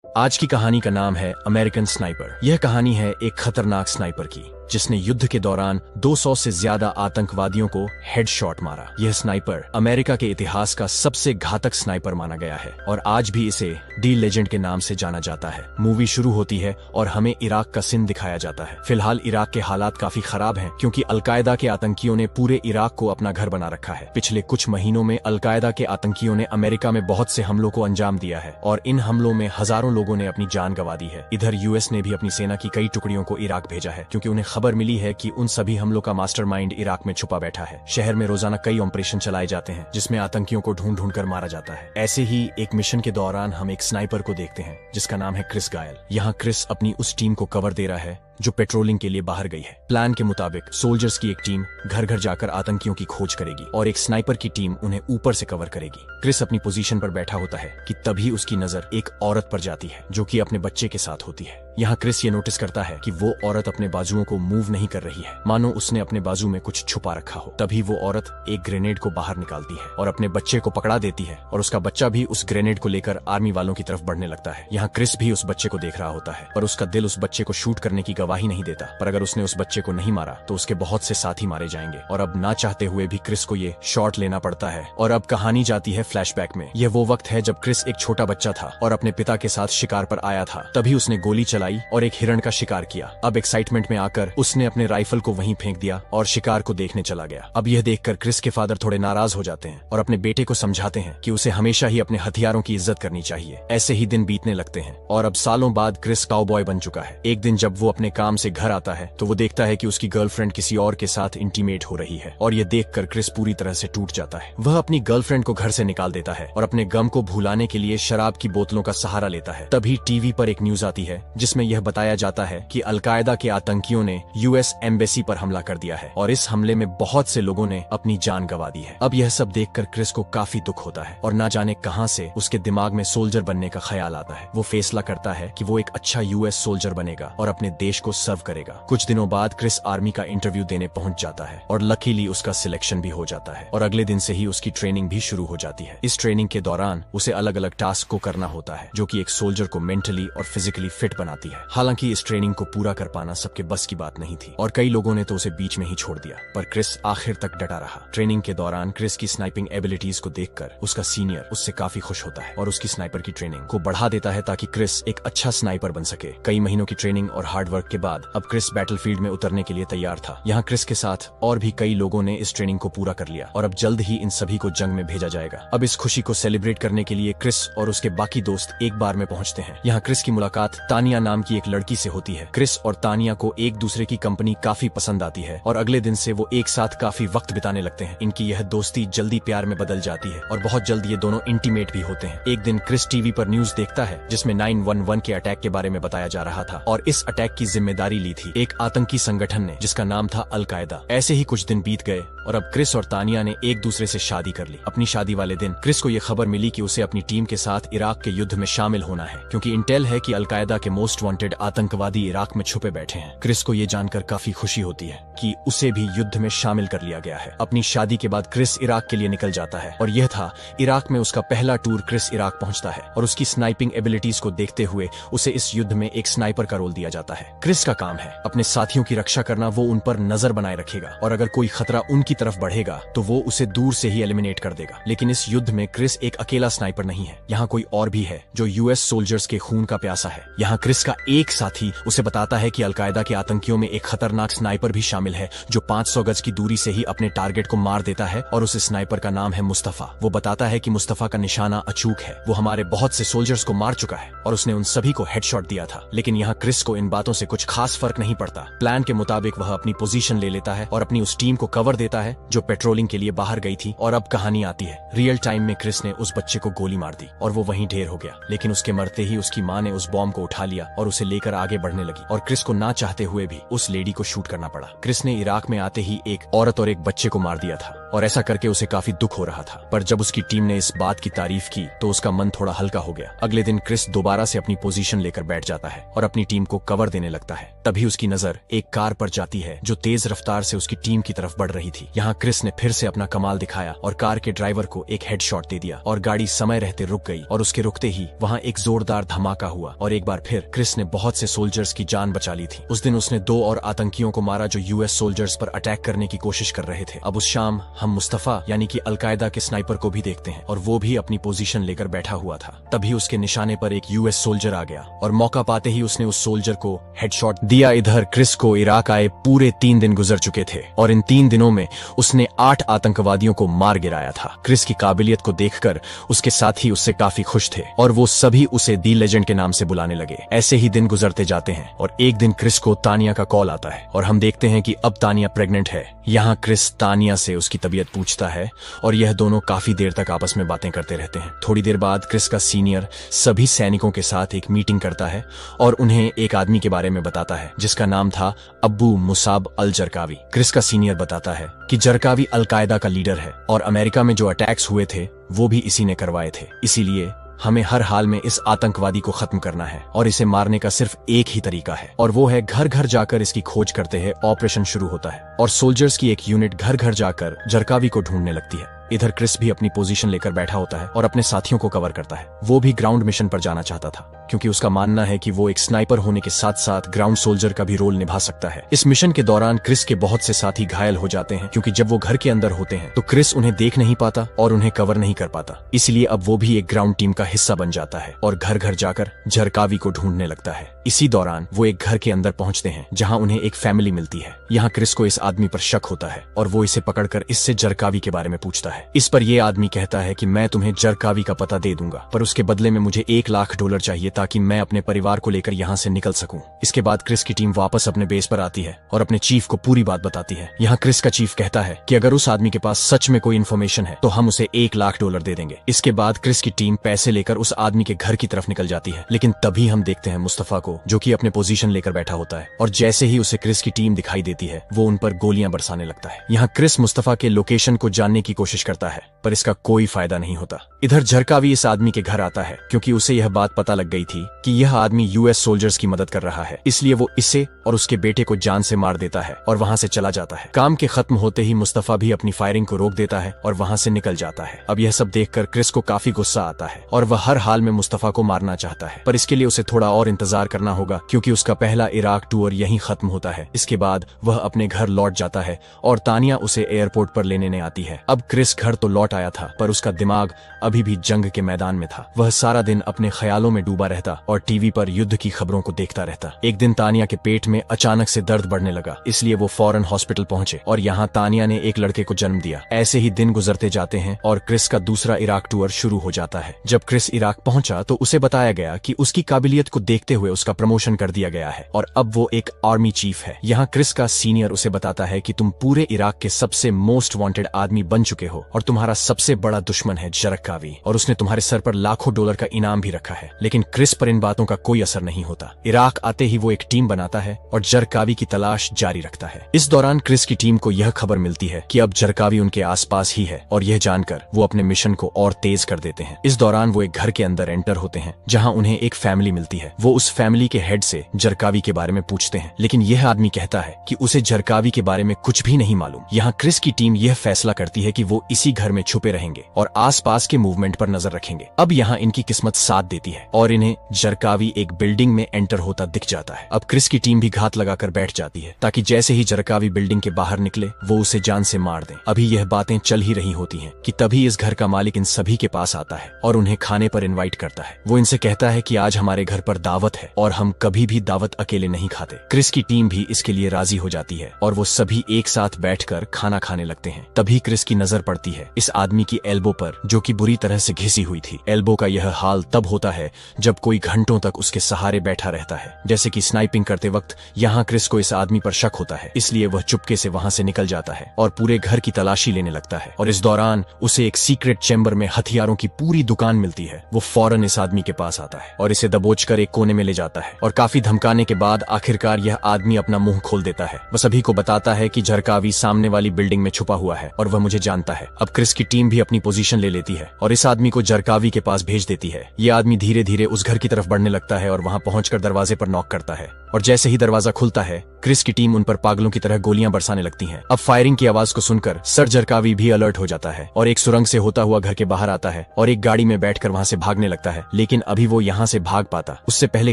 आज की कहानी का नाम है अमेरिकन स्नाइपर। यह कहानी है एक खतरनाक स्नाइपर की जिसने युद्ध के दौरान 200 से ज्यादा आतंकवादियों को हेडशॉट मारा। यह स्नाइपर अमेरिका के इतिहास का सबसे घातक स्नाइपर माना गया है और आज भी इसे दी लेजेंड के नाम से जाना जाता है। मूवी शुरू होती है और हमें इराक का सिन दिखाया जाता है। फिलहाल इराक के हालात काफी खराब हैं क्योंकि अलकायदा के आतंकियों ने पूरे इराक को अपना घर बना रखा है। पिछले कुछ महीनों में अलकायदा के आतंकियों ने अमेरिका में बहुत से हमलों को अंजाम दिया है और इन हमलों में हजारों लोगों ने अपनी जान गंवा दी है। इधर यूएस ने भी अपनी सेना की कई टुकड़ियों को इराक भेजा है क्योंकि उन्हें खबर मिली है कि उन सभी हमलों का मास्टरमाइंड इराक में छुपा बैठा है। शहर में रोजाना कई ऑपरेशन चलाए जाते हैं जिसमें आतंकियों को ढूंढ ढूंढ कर मारा जाता है। ऐसे ही एक मिशन के दौरान हम एक स्नाइपर को देखते हैं जिसका नाम है क्रिस गायल। यहाँ क्रिस अपनी उस टीम को कवर दे रहा है जो पेट्रोलिंग के लिए बाहर गई है। प्लान के मुताबिक सोल्जर्स की एक टीम घर घर जाकर आतंकियों की खोज करेगी और एक स्नाइपर की टीम उन्हें ऊपर से कवर करेगी। क्रिस अपनी पोजीशन पर बैठा होता है कि तभी उसकी नजर एक औरत पर जाती है जो कि अपने बच्चे के साथ होती है। यहाँ क्रिस ये नोटिस करता है कि वो औरत अपने बाजुओं को मूव नहीं कर रही है, मानो उसने अपने बाजू में कुछ छुपा रखा हो। तभी वो औरत एक ग्रेनेड को बाहर निकालती है और अपने बच्चे को पकड़ा देती है और उसका बच्चा भी उस ग्रेनेड को लेकर आर्मी वालों की तरफ बढ़ने लगता है। यहाँ क्रिस भी उस बच्चे को देख रहा होता है पर उसका दिल उस बच्चे को शूट करने की गवाही नहीं देता। पर अगर उसने उस बच्चे को नहीं मारा तो उसके बहुत से साथी मारे जाएंगे और अब ना चाहते हुए भी क्रिस को ये शॉट लेना पड़ता है। और अब कहानी जाती है फ्लैशबैक में। यह वो वक्त है जब क्रिस एक छोटा बच्चा था और अपने पिता के साथ शिकार पर आया था। तभी उसने गोली चलाई और एक हिरण का शिकार किया। अब एक्साइटमेंट में आकर उसने अपने राइफल को वहीं फेंक दिया और शिकार को देखने चला गया। अब यह देखकर क्रिस के फादर थोड़े नाराज हो जाते हैं और अपने बेटे को समझाते हैं कि उसे हमेशा ही अपने हथियारों की इज्जत करनी चाहिए। ऐसे ही दिन बीतने लगते हैं और अब सालों बाद क्रिस काउबॉय बन चुका है। एक दिन जब वो अपने काम से घर आता है तो वो देखता है कि उसकी गर्लफ्रेंड किसी और के साथ इंटीमेट हो रही है और ये देखकर क्रिस पूरी तरह से टूट जाता है। वह अपनी गर्लफ्रेंड को घर से निकाल देता है और अपने गम को भुलाने के लिए शराब की बोतलों का सहारा लेता है। तभी टीवी पर एक न्यूज आती है जिसमें यह बताया जाता है कि अलकायदा के आतंकियों ने यूएस एम्बेसी पर हमला कर दिया है और इस हमले में बहुत से लोगों ने अपनी जान गंवा दी है। अब यह सब देखकर क्रिस को काफी दुख होता है और ना जाने कहां से उसके दिमाग में सोल्जर बनने का ख्याल आता है। वो फैसला करता है कि वो एक अच्छा यूएस सोल्जर बनेगा और अपने देश को सर्व करेगा। कुछ दिनों बाद क्रिस आर्मी का इंटरव्यू देने पहुंच जाता है और लकीली उसका सिलेक्शन भी हो जाता है और अगले दिन से ही उसकी ट्रेनिंग भी शुरू हो जाती है। इस ट्रेनिंग के दौरान उसे अलग अलग टास्क को करना होता है जो कि एक सोल्जर को मेंटली और फिजिकली फिट बनाती है। हालांकि इस ट्रेनिंग को पूरा कर पाना सबके बस की बात नहीं थी और कई लोगों ने तो उसे बीच में ही छोड़ दिया, पर क्रिस आखिर तक डटा रहा। ट्रेनिंग के दौरान क्रिस की स्नाइपिंग एबिलिटीज को देखकर उसका सीनियर उससे काफी खुश होता है और उसकी स्नाइपर की ट्रेनिंग को बढ़ा देता है ताकि क्रिस एक अच्छा स्नाइपर बन सके। कई महीनों की ट्रेनिंग और हार्डवर्क के बाद अब क्रिस बैटलफील्ड में उतरने के लिए तैयार था। यहाँ क्रिस के साथ और भी कई लोगों ने इस ट्रेनिंग को पूरा कर लिया और अब जल्द ही इन सभी को जंग में भेजा जाएगा। अब इस खुशी को सेलिब्रेट करने के लिए क्रिस और उसके बाकी दोस्त एक बार में पहुंचते हैं। यहाँ क्रिस की मुलाकात तानिया नाम की एक लड़की से होती है। क्रिस और तानिया को एक दूसरे की कंपनी काफी पसंद आती है और अगले दिन से वो एक साथ काफी वक्त बिताने लगते हैं। इनकी यह दोस्ती जल्दी प्यार में बदल जाती है और बहुत जल्द ये दोनों इंटीमेट भी होते हैं। एक दिन क्रिस टीवी पर न्यूज देखता है जिसमें 911 के अटैक के बारे में बताया जा रहा था और इस अटैक की जिम्मेदारी ली थी एक आतंकी संगठन ने जिसका नाम था अलकायदा। ऐसे ही कुछ दिन बीत गए और अब क्रिस और तानिया ने एक दूसरे से शादी कर ली। अपनी शादी वाले दिन क्रिस को यह खबर मिली कि उसे अपनी टीम के साथ इराक के युद्ध में शामिल होना है क्योंकि इंटेल है कि अलकायदा के मोस्ट वांटेड आतंकवादी इराक में छुपे बैठे हैं। क्रिस को ये जानकर काफी खुशी होती है कि उसे भी युद्ध में शामिल कर लिया गया है। अपनी शादी के बाद क्रिस इराक के लिए निकल जाता है और यह था इराक में उसका पहला टूर। क्रिस इराक पहुंचता है और उसकी स्नाइपिंग एबिलिटीज को देखते हुए उसे इस युद्ध में एक स्नाइपर का रोल दिया जाता है। क्रिस का काम है अपने साथियों की रक्षा करना। वो उन पर नजर बनाए रखेगा और अगर कोई खतरा उनकी तरफ बढ़ेगा तो वो उसे दूर से ही एलिमिनेट कर देगा। लेकिन इस युद्ध में क्रिस एक अकेला स्नाइपर नहीं है, यहाँ कोई और भी है जो यूएस सोल्जर्स के खून का प्यासा है। यहाँ क्रिस का एक साथी उसे बताता है कि अलकायदा के आतंकियों में एक खतरनाक स्नाइपर भी शामिल है जो 500 गज की दूरी से ही अपने टारगेट को मार देता है और उस स्नाइपर का नाम है मुस्तफा। वो बताता है कि मुस्तफा का निशाना अचूक है, वो हमारे बहुत से सोल्जर्स को मार चुका है और उसने उन सभी को हेडशॉट दिया था। लेकिन यहाँ क्रिस को इन बातों से कुछ खास फर्क नहीं पड़ता। प्लान के मुताबिक वह अपनी पोजीशन ले लेता है और अपनी उस टीम को कवर देता है जो पेट्रोलिंग के लिए बाहर गई थी। और अब कहानी आती है रियल टाइम में। क्रिस ने उस बच्चे को गोली मार दी और वो वहीं ढेर हो गया। लेकिन उसके मरते ही उसकी माँ ने उस बॉम्ब को उठा लिया और उसे लेकर आगे बढ़ने लगी और क्रिस को ना चाहते हुए भी उस लेडी को शूट करना पड़ा। क्रिस ने इराक में आते ही एक औरत और एक बच्चे को मार दिया था और ऐसा करके उसे काफी दुख हो रहा था। पर जब उसकी टीम ने इस बात की तारीफ की तो उसका मन थोड़ा हल्का हो गया। अगले दिन क्रिस दोबारा से अपनी पोजीशन लेकर बैठ जाता है और अपनी टीम को कवर देने लगता है। तभी उसकी नजर एक कार पर जाती है जो तेज रफ्तार से उसकी टीम की तरफ बढ़ रही थी। यहाँ क्रिस ने फिर से अपना कमाल दिखाया और कार के ड्राइवर को एक हेडशॉट दे दिया और गाड़ी समय रहते रुक गई और उसके रुकते ही वहाँ एक जोरदार धमाका हुआ और एक बार फिर क्रिस ने बहुत से सोल्जर्स की जान बचा ली थी। उस दिन उसने 2 और आतंकियों को मारा जो यूएस सोल्जर्स पर अटैक करने की कोशिश कर रहे थे। अब उस शाम हम मुस्तफा यानी कि अलकायदा के स्नाइपर को भी देखते हैं और वो भी अपनी पोजीशन लेकर बैठा हुआ था। तभी उसके निशाने पर एक यूएस सोल्जर आ गया और मौका पाते ही उसने उस सोल्जर को हेडशॉट दिया। इधर क्रिस को इराक आए पूरे 3 दिन गुजर चुके थे और इन 3 दिनों में उसने 8 आतंकवादियों को मार गिराया था। क्रिस की काबिलियत को देखकर उसके साथी उससे काफी खुश थे और वो सभी उसे दी लेजेंड के नाम से बुलाने लगे। ऐसे ही दिन गुजरते जाते हैं और एक दिन क्रिस को तानिया का कॉल आता है और हम देखते हैं कि अब तानिया प्रेग्नेंट है। यहाँ क्रिस तानिया से उसकी तबीयत पूछता है और यह दोनों काफी देर तक आपस में बातें करते रहते हैं। थोड़ी देर बाद क्रिस का सीनियर सभी सैनिकों के साथ एक मीटिंग करता है और उन्हें एक आदमी के बारे में बताता है जिसका नाम था अब्बू मुसाब अल जरकावी। क्रिस का सीनियर बताता है कि जरकावी अलकायदा का लीडर है और अमेरिका में जो अटैक्स हुए थे वो भी इसी ने करवाए थे। इसीलिए हमें हर हाल में इस आतंकवादी को खत्म करना है और इसे मारने का सिर्फ एक ही तरीका है और वो है घर घर जाकर इसकी खोज करते हैं। ऑपरेशन शुरू होता है और सोल्जर्स की एक यूनिट घर घर जाकर जरकावी को ढूंढने लगती है। इधर क्रिस भी अपनी पोजीशन लेकर बैठा होता है और अपने साथियों को कवर करता है। वो भी ग्राउंड मिशन पर जाना चाहता था क्योंकि उसका मानना है कि वो एक स्नाइपर होने के साथ साथ ग्राउंड सोल्जर का भी रोल निभा सकता है। इस मिशन के दौरान क्रिस के बहुत से साथी घायल हो जाते हैं क्योंकि जब वो घर के अंदर होते हैं तो क्रिस उन्हें देख नहीं पाता और उन्हें कवर नहीं कर पाता। इसलिए अब वो भी एक ग्राउंड टीम का हिस्सा बन जाता है और घर घर जाकर जरकावी को ढूंढने लगता है। इसी दौरान वो एक घर के अंदर पहुंचते हैं जहां उन्हें एक फैमिली मिलती है। यहाँ क्रिस को इस आदमी पर शक होता है और वो इसे पकड़कर इससे जरकावी के बारे में पूछता है। इस पर ये आदमी कहता है कि मैं तुम्हें जरकावी का पता दे दूंगा पर उसके बदले में मुझे $1,00,000 चाहिए ताकि मैं अपने परिवार को लेकर यहाँ से निकल सकूं। इसके बाद क्रिस की टीम वापस अपने बेस पर आती है और अपने चीफ को पूरी बात बताती है। यहाँ क्रिस का चीफ कहता है कि अगर उस आदमी के पास सच में कोई इन्फॉर्मेशन है तो हम उसे $1,00,000 दे देंगे। इसके बाद क्रिस की टीम पैसे लेकर उस आदमी के घर की तरफ निकल जाती है। लेकिन तभी हम देखते हैं मुस्तफा को जो कि अपने पोजीशन लेकर बैठा होता है और जैसे ही उसे क्रिस की टीम दिखाई देती है वो उन पर गोलियां बरसाने लगता है। यहाँ क्रिस मुस्तफा के लोकेशन को जानने की कोशिश करता है पर इसका कोई फायदा नहीं होता। इधर जरकावी इस आदमी के घर आता है क्योंकि उसे यह बात पता लग गई थी कि यह आदमी यूएस सोल्जर्स की मदद कर रहा है। इसलिए वो इसे और उसके बेटे को जान से मार देता है और वहां से चला जाता है। काम के खत्म होते ही मुस्तफा भी अपनी फायरिंग को रोक देता है और वहां से निकल जाता है। अब यह सब देखकर क्रिस को काफी गुस्सा आता है और वह हर हाल में मुस्तफा को मारना चाहता है पर इसके लिए उसे थोड़ा और इंतजार करना होगा क्योंकि उसका पहला इराक टूर यहीं खत्म होता है। इसके बाद वह अपने घर लौट जाता है और तानिया उसे एयरपोर्ट पर लेने आती है। अब क्रिस घर तो लौट आया था पर उसका दिमाग अभी भी जंग के मैदान में था। वह सारा दिन अपने ख्यालों में डूबा रहता और टीवी पर युद्ध की खबरों को देखता रहता। एक दिन तानिया के पेट में अचानक से दर्द बढ़ने लगा इसलिए वो फौरन हॉस्पिटल पहुंचे और यहाँ तानिया ने एक लड़के को जन्म दिया। ऐसे ही दिन गुजरते जाते हैं और क्रिस का दूसरा इराक टूर शुरू हो जाता है। जब क्रिस इराक पहुंचा तो उसे बताया गया कि उसकी काबिलियत को देखते हुए उसका प्रमोशन कर दिया गया है और अब वो एक आर्मी चीफ है। यहाँ क्रिस का सीनियर उसे बताता है कि तुम पूरे इराक के सबसे मोस्ट वांटेड आदमी बन चुके हो और तुम्हारा सबसे बड़ा दुश्मन है जरकावी और उसने तुम्हारे सर पर लाखों डॉलर का इनाम भी रखा है। लेकिन क्रिस पर इन बातों का कोई असर नहीं होता। इराक आते ही वो एक टीम बनाता है और जरकावी की तलाश जारी रखता है। इस दौरान क्रिस की टीम को यह खबर मिलती है कि अब जरकावी उनके आसपास ही है और यह जानकर वो अपने मिशन को और तेज कर देते हैं। इस दौरान वो एक घर के अंदर एंटर होते हैं जहाँ उन्हें एक फैमिली मिलती है। वो उस फैमिली के हेड से जरकावी के बारे में पूछते हैं लेकिन यह आदमी कहता है कि उसे जरकावी के बारे में कुछ भी नहीं मालूम। यहाँ क्रिस की टीम यह फैसला करती है कि वो इसी घर में छुपे रहेंगे और आसपास के मूवमेंट पर नजर रखेंगे। अब यहाँ इनकी किस्मत साथ देती है और इन्हें जरकावी एक बिल्डिंग में एंटर होता दिख जाता है। अब क्रिस की टीम भी घात लगाकर बैठ जाती है ताकि जैसे ही जरकावी बिल्डिंग के बाहर निकले वो उसे जान से मार दें। अभी यह बातें चल ही रही होती हैं कि तभी इस घर का मालिक इन सभी के पास आता है और उन्हें खाने पर इनवाइट करता है। वो इनसे कहता है कि आज हमारे घर पर दावत है और हम कभी भी दावत अकेले नहीं खाते। क्रिस की टीम भी इसके लिए राजी हो जाती है और वो सभी एक साथ बैठकर खाना खाने लगते हैं। तभी क्रिस की नजर पड़ती है इस आदमी की एल्बो पर जो कि बुरी तरह से घिसी हुई थी। एल्बो का यह हाल तब होता है जब कोई घंटों तक उसके सहारे बैठा रहता है। जैसे कि स्नाइपिंग करते वक्त यहाँ क्रिस को इस आदमी पर शक होता है, इसलिए वह चुपके से वहां से निकल जाता है और पूरे घर की तलाशी लेने लगता है। और इस दौरान उसे एक सीक्रेट चैम्बर में हथियारों की पूरी दुकान मिलती है। वो फौरन इस आदमी के पास आता है और इसे दबोचकर एक कोने में ले जाता है और काफी धमकाने के बाद आखिरकार यह आदमी अपना मुंह खोल देता है। वह सभी को बताता है कि झरकावी सामने वाली बिल्डिंग में छुपा हुआ है और वह मुझे जानता है। अब क्रिस की टीम भी अपनी पोजीशन ले लेती है और इस आदमी को झरकावी के पास भेज देती है। ये आदमी धीरे धीरे उस घर की तरफ बढ़ने लगता है और वहां पहुंचकर दरवाजे पर नॉक करता है और जैसे ही दरवाजा खुलता है क्रिस की टीम उन पर पागलों की तरह गोलियां बरसाने लगती हैं। अब फायरिंग की आवाज को सुनकर सर झरकावी भी अलर्ट हो जाता है और एक सुरंग से होता हुआ घर के बाहर आता है और एक गाड़ी में बैठकर वहां से भागने लगता है। लेकिन अभी वो यहाँ से भाग पाता उससे पहले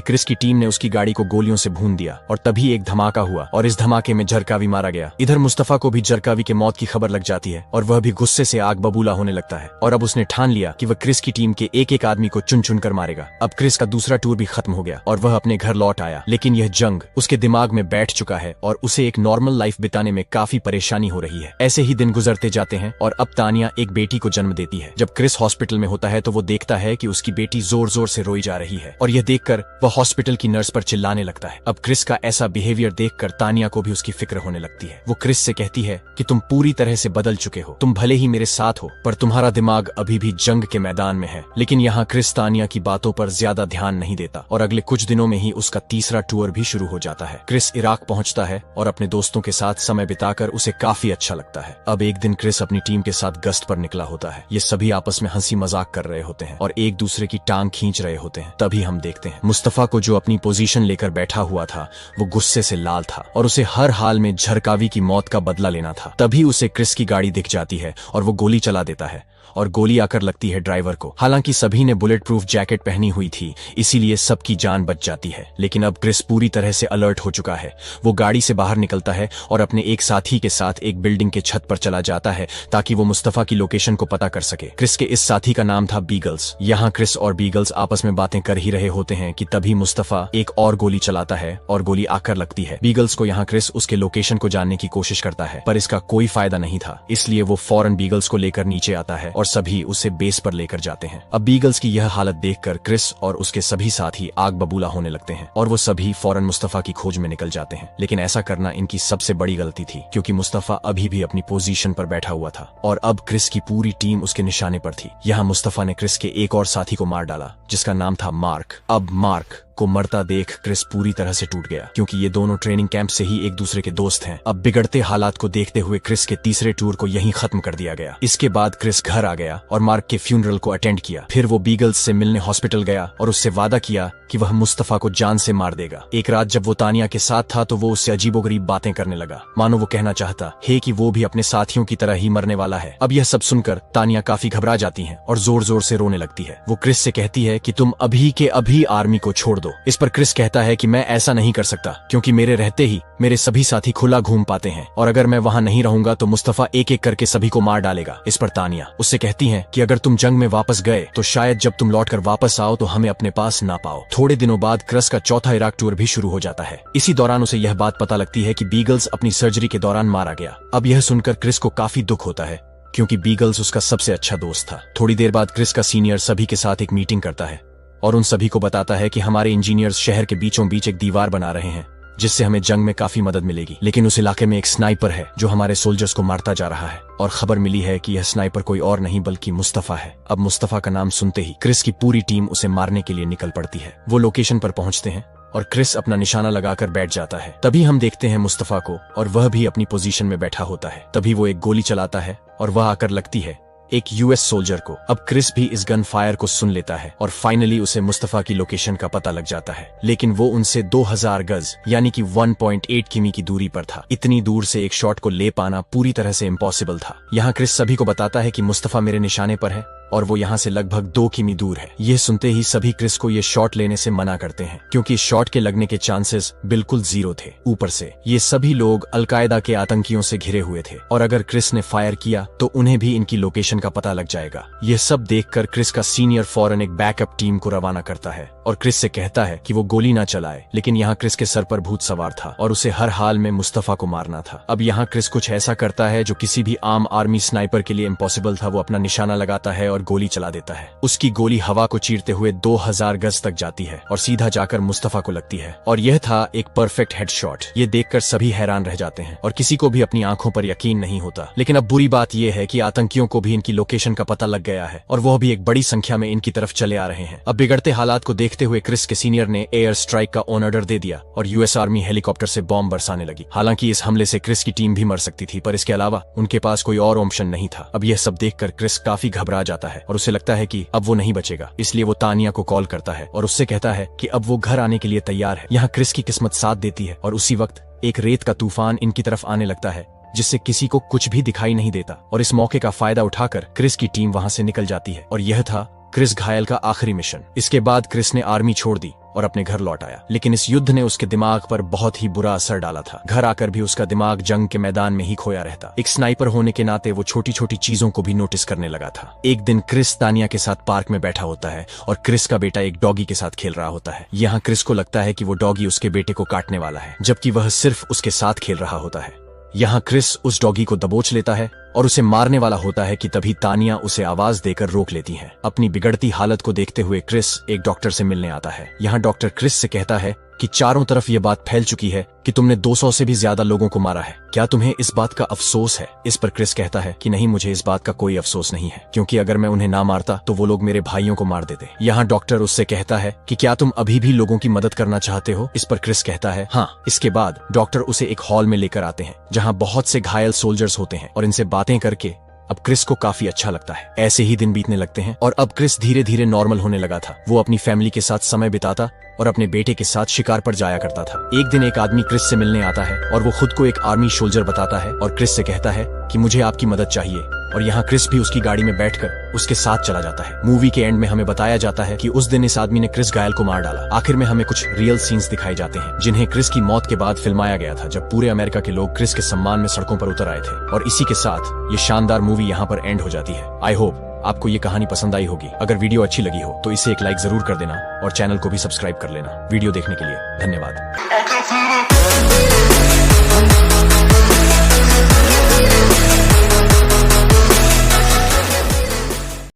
क्रिस की टीम ने उसकी गाड़ी को गोलियों से भून दिया और तभी एक धमाका हुआ और इस धमाके में झरकावी मारा गया। इधर मुस्तफा को भी झरकावी के मौत की खबर लग जाती है और वह भी गुस्से से आग बबूला होने लगता है और अब उसने ठान लिया कि वह क्रिस की टीम के एक एक आदमी को चुन चुन कर मारेगा। अब क्रिस का दूसरा टूर भी खत्म हो गया और वह अपने घर लौट आया, लेकिन यह जंग उसके दिमाग में बैठ चुका है और उसे एक नॉर्मल लाइफ बिताने में काफी परेशानी हो रही है। ऐसे ही दिन गुजरते जाते हैं और अब तानिया एक बेटी को जन्म देती है। जब क्रिस हॉस्पिटल में होता है तो वो देखता है कि उसकी बेटी जोर जोर से रोई जा रही है और यह देखकर वह हॉस्पिटल की नर्स पर चिल्लाने लगता है। अब क्रिस का ऐसा बिहेवियर देखकर तानिया को भी उसकी फिक्र होने लगती है। वो क्रिस से कहती है कि तुम पूरी तरह से बदल चुके हो, तुम भले ही मेरे साथ हो पर तुम्हारा दिमाग अभी भी जंग के मैदान में है। लेकिन यहाँ क्रिस तानिया की बातों पर ज्यादा ध्यान नहीं देता और अगले कुछ दिनों में ही उसका तीसरा टूर भी शुरू हो जाता है। क्रिस इराक पहुंचता है और अपने दोस्तों के साथ समय बिताकर उसे काफी अच्छा लगता है। अब एक दिन क्रिस अपनी टीम के साथ गश्त पर निकला होता है। ये सभी आपस में हंसी मजाक कर रहे होते हैं और एक दूसरे की टांग खींच रहे होते हैं। तभी हम देखते हैं मुस्तफा को, जो अपनी पोजीशन लेकर बैठा हुआ था, वो गुस्से से लाल था और उसे हर हाल में झरकावी की मौत का बदला लेना था। तभी उसे क्रिस की गाड़ी दिख जाती है और वो गोली चला देता है और गोली आकर लगती है ड्राइवर को। हालांकि सभी ने बुलेट प्रूफ जैकेट पहनी हुई थी, इसीलिए सबकी जान बच जाती है। लेकिन अब क्रिस पूरी तरह से अलर्ट हो चुका है। वो गाड़ी से बाहर निकलता है और अपने एक साथी के साथ एक बिल्डिंग के छत पर चला जाता है ताकि वो मुस्तफा की लोकेशन को पता कर सके। क्रिस के इस साथी का नाम था बीगल्स। यहाँ क्रिस और बीगल्स आपस में बातें कर ही रहे होते हैं कि तभी मुस्तफा एक और गोली चलाता है और गोली आकर लगती है बीगल्स को। यहाँ क्रिस उसके लोकेशन को जानने की कोशिश करता है पर इसका कोई फायदा नहीं था, इसलिए वो फौरन बीगल्स को लेकर नीचे आता है और सभी उसे बेस पर लेकर जाते हैं। अब बीगल्स की यह हालत देखकर क्रिस और उसके सभी साथी आग बबूला होने लगते हैं और वो सभी फौरन मुस्तफा की खोज में निकल जाते हैं। लेकिन ऐसा करना इनकी सबसे बड़ी गलती थी क्योंकि मुस्तफा अभी भी अपनी पोजीशन पर बैठा हुआ था और अब क्रिस की पूरी टीम उसके निशाने पर थी। यहाँ मुस्तफा ने क्रिस के एक और साथी को मार डाला जिसका नाम था मार्क। अब मार्क को मरता देख क्रिस पूरी तरह से टूट गया क्योंकि ये दोनों ट्रेनिंग कैंप से ही एक दूसरे के दोस्त हैं। अब बिगड़ते हालात को देखते हुए क्रिस के तीसरे टूर को यहीं खत्म कर दिया गया। इसके बाद क्रिस घर आ गया और मार्क के फ्यूनरल को अटेंड किया। फिर वो बीगल्स से मिलने हॉस्पिटल गया और उससे वादा किया कि वह मुस्तफा को जान से मार देगा। एक रात जब वो तानिया के साथ था तो वो उससे अजीबोगरीब बातें करने लगा, मानो वो कहना चाहता है कि वो भी अपने साथियों की तरह ही मरने वाला है। अब यह सब सुनकर तानिया काफी घबरा जाती है और जोर जोर से रोने लगती है। वो क्रिस से कहती है कि तुम अभी के अभी आर्मी को छोड़ दो। इस पर क्रिस कहता है कि मैं ऐसा नहीं कर सकता क्योंकि मेरे रहते ही मेरे सभी साथी खुला घूम पाते हैं और अगर मैं वहां नहीं रहूंगा तो मुस्तफा एक एक करके सभी को मार डालेगा। इस पर तानिया उससे कहती है कि अगर तुम जंग में वापस गए तो शायद जब तुम लौटकर वापस आओ तो हमें अपने पास ना पाओ। थोड़े दिनों बाद क्रिस का चौथा इराक टूर भी शुरू हो जाता है। इसी दौरान उसे यह बात पता लगती है कि बीगल्स अपनी सर्जरी के दौरान मारा गया। अब यह सुनकर क्रिस को काफी दुख होता है क्योंकि बीगल्स उसका सबसे अच्छा दोस्त था। थोड़ी देर बाद क्रिस का सीनियर सभी के साथ एक मीटिंग करता है और उन सभी को बताता है कि हमारे इंजीनियर्स शहर के बीचों बीच एक दीवार बना रहे हैं जिससे हमें जंग में काफी मदद मिलेगी। लेकिन उस इलाके में एक स्नाइपर है जो हमारे सोल्जर्स को मारता जा रहा है और खबर मिली है कि यह स्नाइपर कोई और नहीं बल्कि मुस्तफा है। अब मुस्तफा का नाम सुनते ही क्रिस की पूरी टीम उसे मारने के लिए निकल पड़ती है। वो लोकेशन पर पहुंचते हैं और क्रिस अपना निशाना लगाकर बैठ जाता है। तभी हम देखते हैं मुस्तफा को और वह भी अपनी पोजीशन में बैठा होता है। तभी वो एक गोली चलाता है और वह आकर लगती है एक यूएस सोल्जर को। अब क्रिस भी इस गन फायर को सुन लेता है और फाइनली उसे मुस्तफा की लोकेशन का पता लग जाता है। लेकिन वो उनसे 2000 गज यानी कि 1.8 किमी की दूरी पर था। इतनी दूर से एक शॉट को ले पाना पूरी तरह से इम्पॉसिबल था। यहाँ क्रिस सभी को बताता है कि मुस्तफा मेरे निशाने पर है और वो यहाँ से लगभग 2 किमी दूर है। ये सुनते ही सभी क्रिस को ये शॉट लेने से मना करते हैं क्योंकि इस शॉट के लगने के चांसेस बिल्कुल 0 थे। ऊपर से ये सभी लोग अलकायदा के आतंकियों से घिरे हुए थे और अगर क्रिस ने फायर किया तो उन्हें भी इनकी लोकेशन का पता लग जाएगा। ये सब देखकर क्रिस का सीनियर फौरन एक बैकअप टीम को रवाना करता है और क्रिस से कहता है कि वो गोली ना चलाए, लेकिन यहाँ क्रिस के सर पर भूत सवार था और उसे हर हाल में मुस्तफा को मारना था। अब यहाँ क्रिस कुछ ऐसा करता है जो किसी भी आम आर्मी स्नाइपर के लिए इम्पॉसिबल था। वो अपना निशाना लगाता है और गोली चला देता है। उसकी गोली हवा को चीरते हुए 2000 गज तक जाती है और सीधा जाकर मुस्तफा को लगती है और यह था एक परफेक्ट हेडशॉट। ये देखकर सभी हैरान रह जाते हैं और किसी को भी अपनी आंखों पर यकीन नहीं होता। लेकिन अब बुरी बात यह है कि आतंकियों को भी इनकी लोकेशन का पता लग गया है और वह भी एक बड़ी संख्या में इनकी तरफ चले आ रहे हैं। अब बिगड़ते हालात को देखते हुए क्रिस के सीनियर ने एयर स्ट्राइक का ऑन ऑर्डर दे दिया और यूएस आर्मी हेलीकॉप्टर से बॉम्ब बरसाने लगी। हालांकि इस हमले से क्रिस की टीम भी मर सकती थी, पर इसके अलावा उनके पास कोई और ऑप्शन नहीं था। अब यह सब देखकर क्रिस काफी घबरा जाता है और उसे लगता है कि अब वो नहीं बचेगा। इसलिए वो तानिया को कॉल करता है और उससे कहता है कि अब वो घर आने के लिए तैयार है। यहाँ क्रिस की किस्मत साथ देती है और उसी वक्त एक रेत का तूफान इनकी तरफ आने लगता है जिससे किसी को कुछ भी दिखाई नहीं देता और इस मौके का फायदा उठाकर क्रिस की टीम वहां से निकल जाती है और यह था क्रिस घायल का आखिरी मिशन। इसके बाद क्रिस ने आर्मी छोड़ दी और अपने घर लौट आया, लेकिन इस युद्ध ने उसके दिमाग पर बहुत ही बुरा असर डाला था। घर आकर भी उसका दिमाग जंग के मैदान में ही खोया रहता। एक स्नाइपर होने के नाते वो छोटी छोटी चीजों को भी नोटिस करने लगा था। एक दिन क्रिस तानिया के साथ पार्क में बैठा होता है और क्रिस का बेटा एक डॉगी के साथ खेल रहा होता है। यहाँ क्रिस को लगता है कि वो डॉगी उसके बेटे को काटने वाला है, जबकि वह सिर्फ उसके साथ खेल रहा होता है। यहाँ क्रिस उस डॉगी को दबोच लेता है और उसे मारने वाला होता है कि तभी तानिया उसे आवाज देकर रोक लेती है। अपनी बिगड़ती हालत को देखते हुए क्रिस एक डॉक्टर से मिलने आता है। यहाँ डॉक्टर क्रिस से कहता है कि चारों तरफ ये बात फैल चुकी है कि तुमने 200 से भी ज्यादा लोगों को मारा है। क्या तुम्हें इस बात का अफसोस है? इस पर क्रिस कहता है कि नहीं, मुझे इस बात का कोई अफसोस नहीं है, क्योंकि अगर मैं उन्हें ना मारता तो वो लोग मेरे भाइयों को मार देते। यहाँ डॉक्टर उससे कहता है कि क्या तुम अभी भी लोगों की मदद करना चाहते हो? इस पर क्रिस कहता है हाँ। इसके बाद डॉक्टर उसे एक हॉल में लेकर आते हैं जहाँ बहुत से घायल सोल्जर्स होते हैं और इनसे बातें करके अब क्रिस को काफी अच्छा लगता है। ऐसे ही दिन बीतने लगते हैं और अब क्रिस धीरे धीरे नॉर्मल होने लगा था। वो अपनी फैमिली के साथ समय बिताता और अपने बेटे के साथ शिकार पर जाया करता था। एक दिन एक आदमी क्रिस से मिलने आता है और वो खुद को एक आर्मी सोल्जर बताता है और क्रिस से कहता है कि मुझे आपकी मदद चाहिए। और यहाँ क्रिस भी उसकी गाड़ी में बैठकर उसके साथ चला जाता है। मूवी के एंड में हमें बताया जाता है कि उस दिन इस आदमी ने क्रिस घायल को मार डाला। आखिर में हमें कुछ रियल सीन्स दिखाए जाते हैं जिन्हें क्रिस की मौत के बाद फिल्माया गया था, जब पूरे अमेरिका के लोग क्रिस के सम्मान में सड़कों पर उतर आए थे। और इसी के साथ ये शानदार मूवी यहाँ पर एंड हो जाती है। आई होप आपको ये कहानी पसंद आई होगी। अगर वीडियो अच्छी लगी हो तो इसे एक लाइक जरूर कर देना और चैनल को भी सब्सक्राइब कर लेना। वीडियो देखने के लिए धन्यवाद।